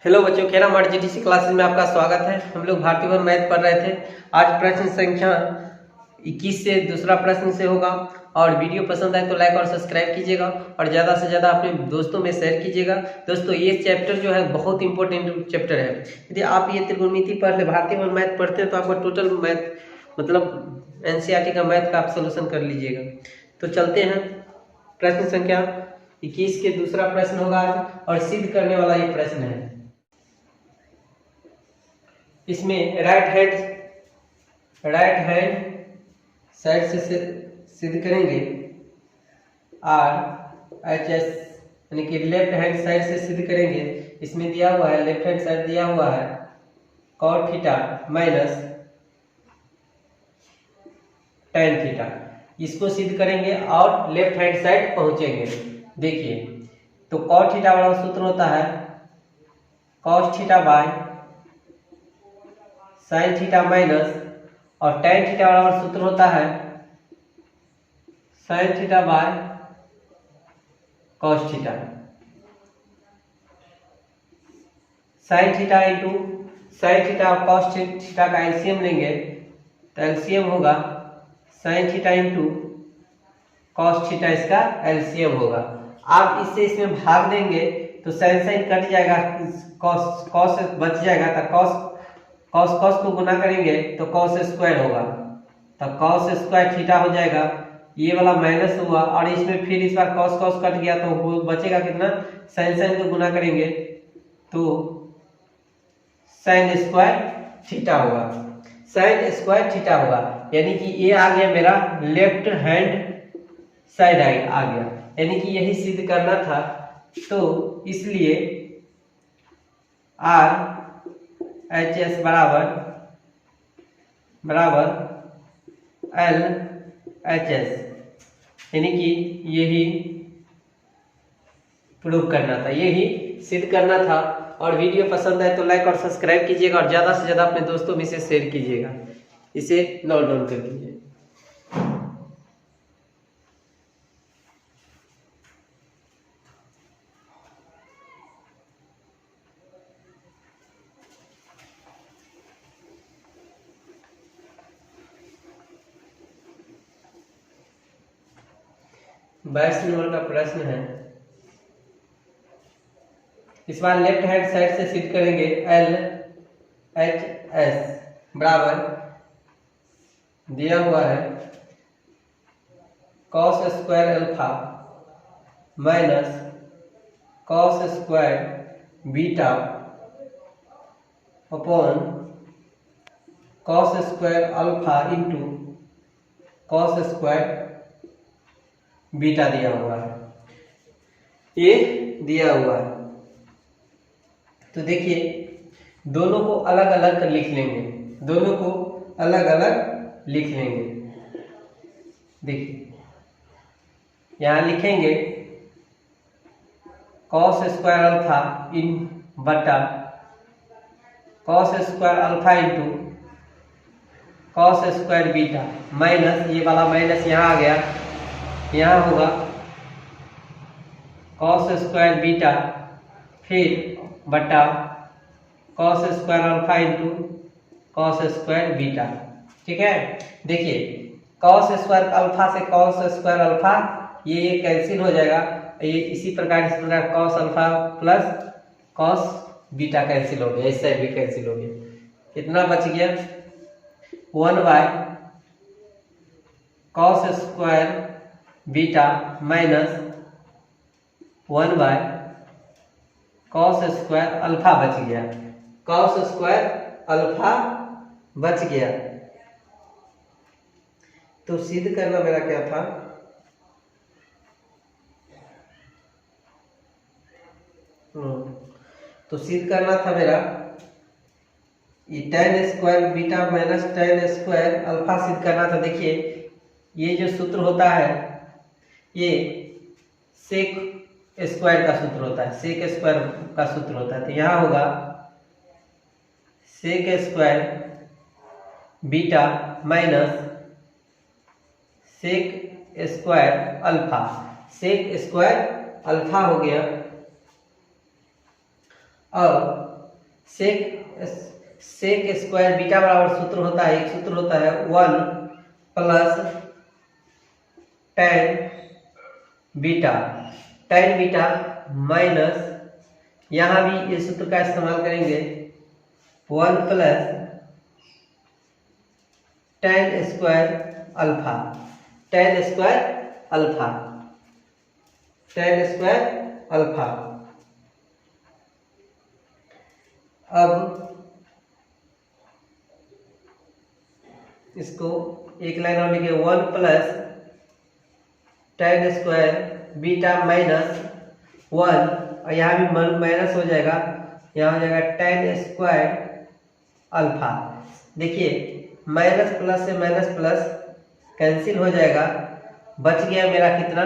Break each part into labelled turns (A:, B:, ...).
A: Hello बच्चों, खेरा mart GTC classes में आपका स्वागत है। हम लोग भारतीय वन मैथ पढ़ रहे थे। आज प्रश्न संख्या 21 से दूसरा प्रश्न से होगा। और वीडियो पसंद आए तो लाइक और सब्सक्राइब कीजिएगा और ज़्यादा से ज़्यादा अपने दोस्तों में शेयर कीजिएगा। दोस्तों, ये चैप्टर जो है बहुत इंपॉर्टेंट चैप्टर है। यदि आप ये त्रिकोणमिति पढ़ ले, भारतीय वन मैथ पढ़ते हैं तो आपका टोटल मैथ मतलब एनसीईआरटी का मैथ का आप सोल्यूशन कर लीजिएगा। तो चलते हैं, प्रश्न संख्या 21 के दूसरा प्रश्न होगा आज और सिद्ध करने वाला ये प्रश्न है। इसमें राइट हैंड साइड से सिद्ध करेंगे RHS, यानी कि लेफ्ट हैंड साइड से सिद्ध करेंगे। इसमें दिया हुआ है, लेफ्ट हैंड साइड दिया हुआ है cot theta minus tan theta. इसको सिद्ध करेंगे और लेफ्ट हैंड साइड पहुंचेंगे। देखिए, तो cot थीटा वाला सूत्र होता है cos theta by sine theta minus, और tan थीटा वाला सूत्र होता है sine theta by cos theta. Sine theta into sine theta और cos थीटा का एलसीएम लेंगे तो एलसीएम होगा sine theta into cos theta, इसका एलसीएम होगा। आप इससे इसमें भाग देंगे तो साइन साइन कट जाएगा, cos बच जाएगा। तो cos को गुना करेंगे तो cos स्क्वायर होगा, तो cos स्क्वायर थीटा हो जाएगा। ये वाला माइनस हुआ और इसमें फिर इस बार cos कट गया तो वो बचेगा कितना, sin को गुना करेंगे तो sin स्क्वायर थीटा होगा। sin स्क्वायर थीटा होगा, यानी कि ये आ गया मेरा लेफ्ट हैंड साइड आ गया, यानी कि यही सिद्ध करना था। तो इसलिए RHS बराबर LHS, यानी कि यही प्रूव करना था, यही सिद्ध करना था। और वीडियो पसंद आए तो लाइक और सब्सक्राइब कीजिएगा और ज़्यादा से ज़्यादा अपने दोस्तों में से शेयर कीजिएगा। इसे नोट डाउन कर लीजिए। बाईस नंबर का प्रश्न है। इस बार लेफ्ट हैंड साइड से सिद्ध करेंगे LHS बराबर दिया हुआ है cos square alpha minus cos square beta upon cos square alpha into cos square beta दिया हुआ है, ये दिया हुआ है। तो देखिए, दोनों को अलग अलग लिख लेंगे, दोनों को अलग अलग लिख लेंगे। देखिए, यहां लिखेंगे cos स्क्वायर अल्फा इन बटा cos square alpha into cos square beta minus, ये वाला माइनस यहाँ आ गया, यहाँ होगा cos स्क्वायर बीटा फिर बटा cos square alpha into cos square beta. ठीक है, देखिए cos स्क्वायर अल्फा से cos स्क्वायर अल्फा ये कैंसिल हो जाएगा। ये इसी प्रकार cos alpha plus cos beta cancel हो गया, इस साइड भी कैंसिल हो गया। कितना बच गया, 1 by cos square beta minus 1 by cos square alpha बच गया, cos स्क्वायर अल्फा बच गया। तो सिद्ध करना मेरा क्या था, तो सिद्ध करना था मेरा ये tan square beta minus tan square alpha सिद्ध करना था। देखिए, ये जो सूत्र होता है ये सेक स्क्वायर का सूत्र होता है, सेक स्क्वायर का सूत्र होता है। तो यहाँ होगा sec square beta minus sec square alpha, sec square alpha हो गया। और सेक स्क्वायर बीटा बराबर सूत्र होता है, एक सूत्र होता है 1 प्लस टेन बीटा माइनस, यहाँ भी इस सूत्र का इस्तेमाल करेंगे 1 प्लस टेन स्क्वायर अल्फा। अब इसको एक लाइन और लिखे 1 plus ten square beta minus 1, और यहाँ भी माइनस हो जाएगा, यहाँ हो जाएगा टेन स्क्वायर अल्फा। देखिए माइनस प्लस से माइनस प्लस कैंसिल हो जाएगा, बच गया मेरा कितना,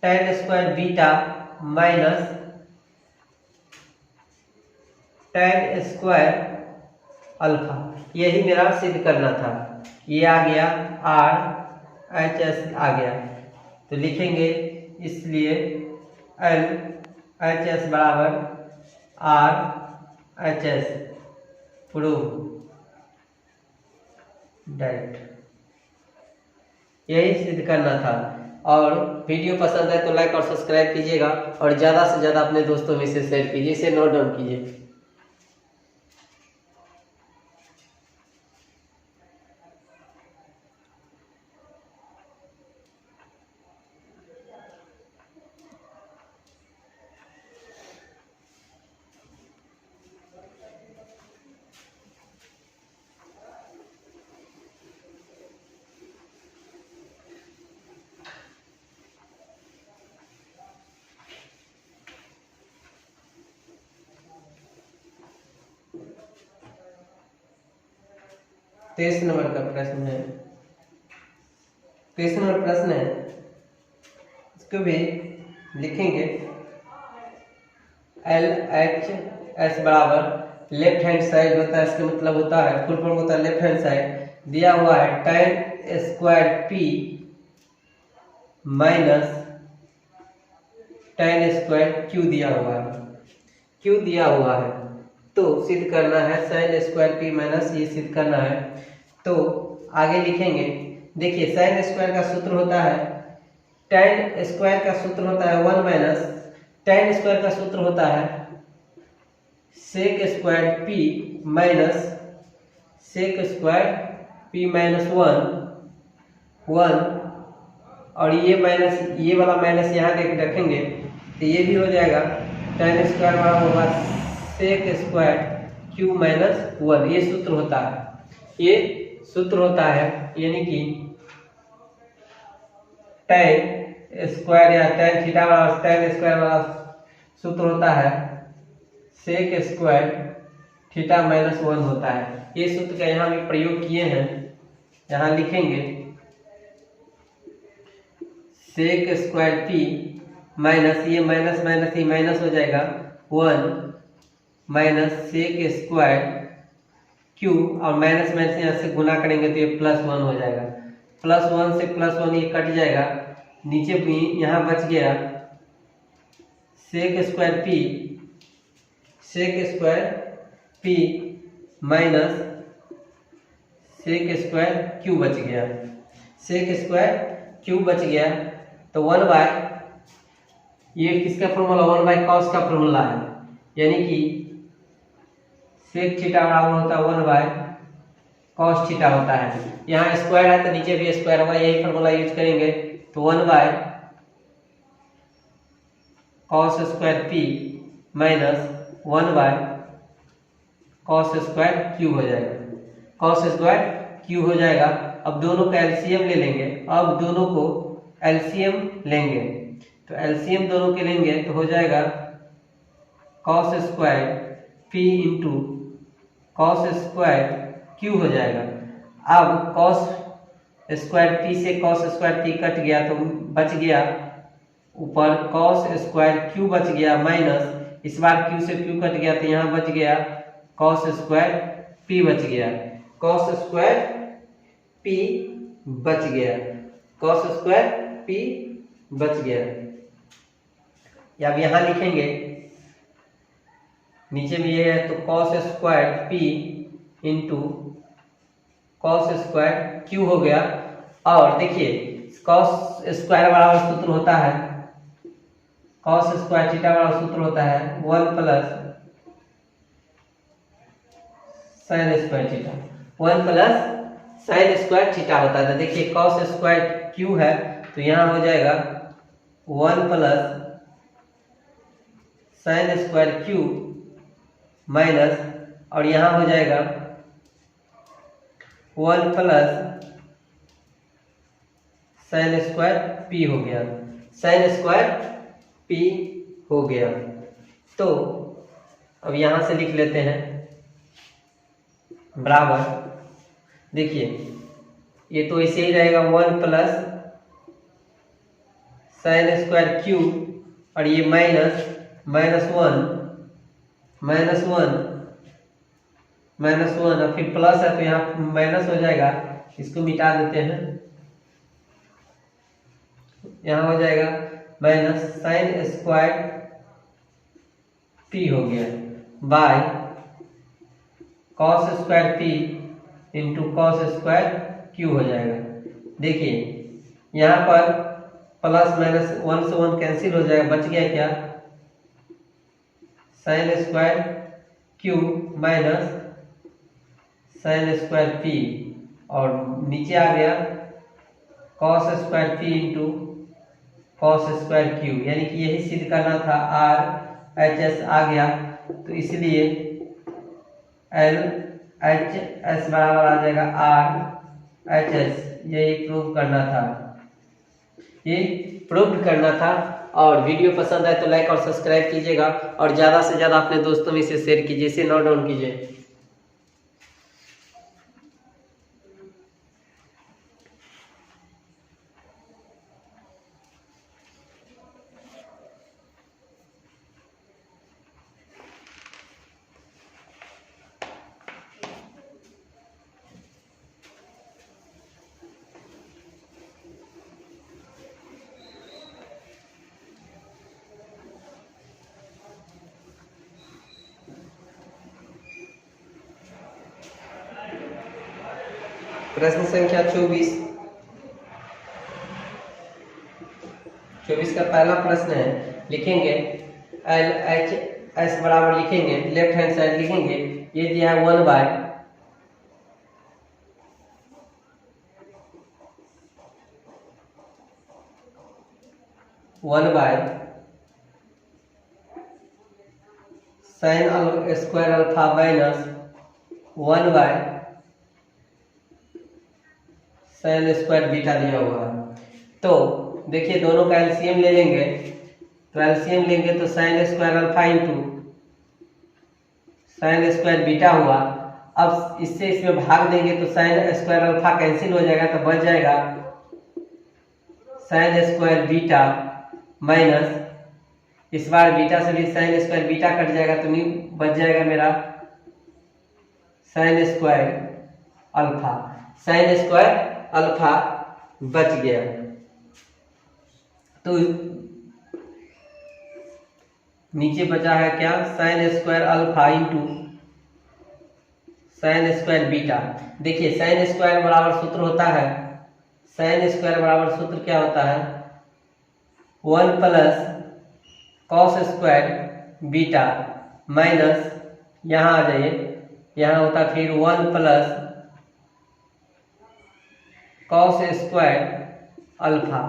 A: ten square beta minus ten square alpha. यही मेरा सिद्ध करना था। ये आ गया RHS आ गया, तो लिखेंगे इसलिए LHS बराबर RHS प्रूव डायरेक्ट, यही सिद्ध करना था। और वीडियो पसंद है तो लाइक और सब्सक्राइब कीजिएगा, और ज़्यादा से ज़्यादा अपने दोस्तों में से शेयर कीजिए, इसे नोट डाउन कीजिए। तेईस नंबर का प्रश्न है, 23 नंबर प्रश्न है, इसको भी लिखेंगे LHS बराबर लेफ्ट हैंड साइड होता है, इसका मतलब होता है फुल फॉर्म होता है लेफ्ट हैंड साइड, दिया हुआ है ten square P minus ten square Q दिया हुआ है, तो सिद्ध करना है साइन स्क्वायर P माइनस, ये सिद्ध करना है। तो आगे लिखेंगे, देखिए साइन स्क्वायर का सूत्र होता है, टेन स्क्वायर का सूत्र होता है 1 माइनस टेन स्क्वायर का सूत्र होता है sec square P minus sec square P minus 1, और ये माइनस, ये वाला माइनस यहाँ रखेंगे तो ये भी हो जाएगा, टेन स्क्वायर बराबर होगा सेक स्क्वायर Q माइनस 1, ये सूत्र होता है, यानी कि टेन स्क्वायर या टेन थीटा वाला टेन स्क्वायर वाला सूत्र होता है सेक स्क्वायर थीटा माइनस 1 होता है। ये सूत्र का यहाँ भी प्रयोग किए हैं, यहाँ लिखेंगे सेक स्क्वायर P माइनस, ये माइनस माइनस ये माइनस हो जाएगा 1 माइनस सेक स्क्वायर Q, और माइनस माइनस यहाँ से गुना करेंगे तो ये प्लस 1 हो जाएगा, प्लस 1 से प्लस 1 ये कट जाएगा, नीचे भी यहाँ बच गया sec square P minus sec square Q बच गया, सेक स्क्वायर Q बच गया, तो 1 बाय, ये किसका फॉर्मूला, 1 बाय कॉस का फॉर्मूला है, यानी कि सेक थीटा बराबर होता है 1 बाय कॉस थीटा होता है। यहाँ स्क्वायर है तो नीचे भी स्क्वायर होगा, यही फॉर्मूला यूज करेंगे, तो 1 by cos square P minus 1 by cos square Q हो जाएगा, कॉस स्क्वायर Q हो जाएगा। अब दोनों का एलसीएम ले लेंगे, अब दोनों को एलसीएम लेंगे, तो एलसीएम दोनों के लेंगे तो हो जाएगा cos square P into cos square Q हो जाएगा। अब कॉस स्क्वायर P से कॉस स्क्वायर P कट गया तो बच गया ऊपर कॉस स्क्वायर Q बच गया, माइनस इस बार Q से Q कट गया तो यहाँ बच गया कॉस स्क्वायर P बच गया, कॉस स्क्वायर P बच गया, कॉस स्क्वायर P बच गया। अब यहाँ लिखेंगे नीचे में ये है तो cos square P into cos square Q हो गया। और देखिए कॉस स्क्वायर बराबर सूत्र होता है, कॉस स्क्वायर थीटा बराबर सूत्र होता है 1 plus sine square theta, 1 plus sine square theta होता है। तो देखिए कॉस स्क्वायर क्यू है तो यहाँ हो जाएगा 1 plus sine square Q minus, और यहाँ हो जाएगा 1 प्लस साइन स्क्वायर पी हो गया, साइन स्क्वायर पी हो गया। तो अब यहां से लिख लेते हैं बराबर, देखिए ये तो ऐसे ही रहेगा 1 प्लस साइन स्क्वायर क्यू और ये माइनस माइनस वन और फिर प्लस है तो यहाँ माइनस हो जाएगा, इसको मिटा देते हैं। यहाँ हो जाएगा माइनस साइन स्क्वायर पी हो गया by cos square P into cos square Q हो जाएगा। देखिए यहाँ पर प्लस माइनस 1 से 1 कैंसिल हो जाएगा, बच गया क्या sine square Q minus sine square P, और नीचे आ गया cos square P into cos square Q, यानी कि यही सिद्ध करना था। आर एच एस आ गया तो इसलिए एल एच एस बराबर आ जाएगा आर एच एस, यही प्रूव करना था, ये प्रूव करना था। और वीडियो पसंद आए तो लाइक और सब्सक्राइब कीजिएगा और ज़्यादा से ज़्यादा अपने दोस्तों में इसे शेयर कीजिए, इसे नोट डाउन कीजिए। प्रश्न संख्या 24 का पहला प्रश्न है, लिखेंगे एल एच एस बराबर लिखेंगे, लेफ्ट हैंड साइड लिखेंगे, ये दिया है 1 by sine square alpha minus 1 by sine square beta दिया हुआ है। तो देखिए दोनों का एलसीएम ले लेंगे, तो एलसीएम लेंगे तो sine square alpha into sine square beta हुआ। अब इससे इसमें भाग देंगे तो साइन स्क्वायर अल्फा कैंसिल हो जाएगा, तो बच जाएगा साइन स्क्वायर बीटा माइनस, इस बार बीटा से भी साइन स्क्वायर बीटा कट जाएगा तो नहीं बच जाएगा मेरा sine square alpha, sine square alpha बच गया। तो नीचे बचा है क्या sine square alpha into sine square beta. देखिए साइन स्क्वायर बराबर सूत्र होता है, साइन स्क्वायर बराबर सूत्र क्या होता है 1 plus cos square beta minus, यहाँ आ जाइए, यहाँ होता फिर 1 प्लस कॉस स्क्वायर अल्फा।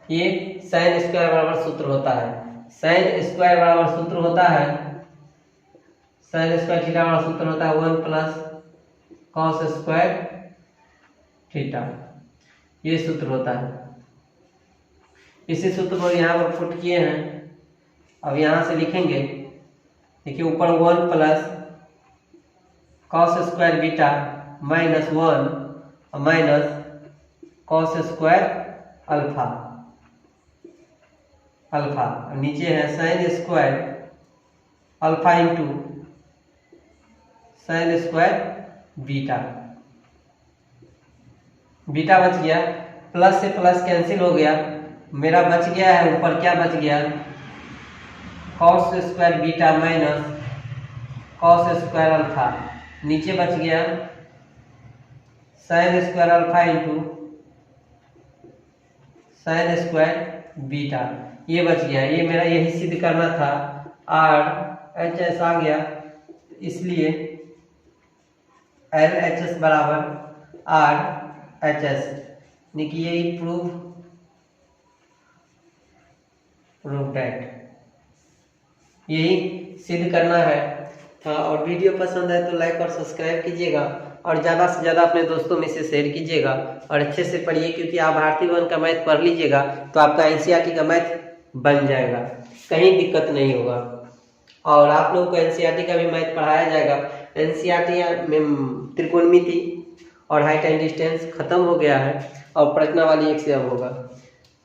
A: ये साइन स्क्वायर बराबर सूत्र होता है, साइन स्क्वायर बराबर सूत्र होता है, साइन स्क्वायर थीटा बराबर सूत्र होता है 1 प्लस कॉस स्क्वायर थीटा, ये सूत्र होता है। इसी सूत्र को यहाँ पर पुट किए हैं। अब यहाँ से लिखेंगे, देखिए ऊपर 1 plus cos square beta minus 1 minus cos square alpha, alpha नीचे है sine square alpha into sine square beta, beta बच गया, प्लस से प्लस कैंसिल हो गया, मेरा बच गया है ऊपर क्या बच गया cos square beta minus cos square alpha, नीचे बच गया sine square alpha into sine square beta, ये बच गया। ये मेरा यही सिद्ध करना था। आर एच एस आ गया, इसलिए एल एच एस बराबर आर एच एस, यानी कि यही प्रूफ डेट, यही सिद्ध करना है था। और वीडियो पसंद है तो लाइक और सब्सक्राइब कीजिएगा और ज़्यादा से ज़्यादा अपने दोस्तों में से शेयर कीजिएगा और अच्छे से पढ़िए, क्योंकि आप भारतीय वन का मैथ पढ़ लीजिएगा तो आपका एनसीईआरटी का मैथ बन जाएगा, कहीं दिक्कत नहीं होगा। और आप लोगों को एनसीईआरटी का भी मैथ पढ़ाया जाएगा। एनसीईआरटी में त्रिकोणमिति और हाइट एंड डिस्टेंस खत्म हो गया है और प्रश्नावली एक से अब होगा।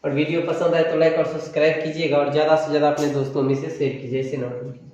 A: और वीडियो पसंद आए तो लाइक और सब्सक्राइब कीजिएगा और ज़्यादा से ज़्यादा अपने दोस्तों में से शेयर कीजिए, इसे नोट कीजिए।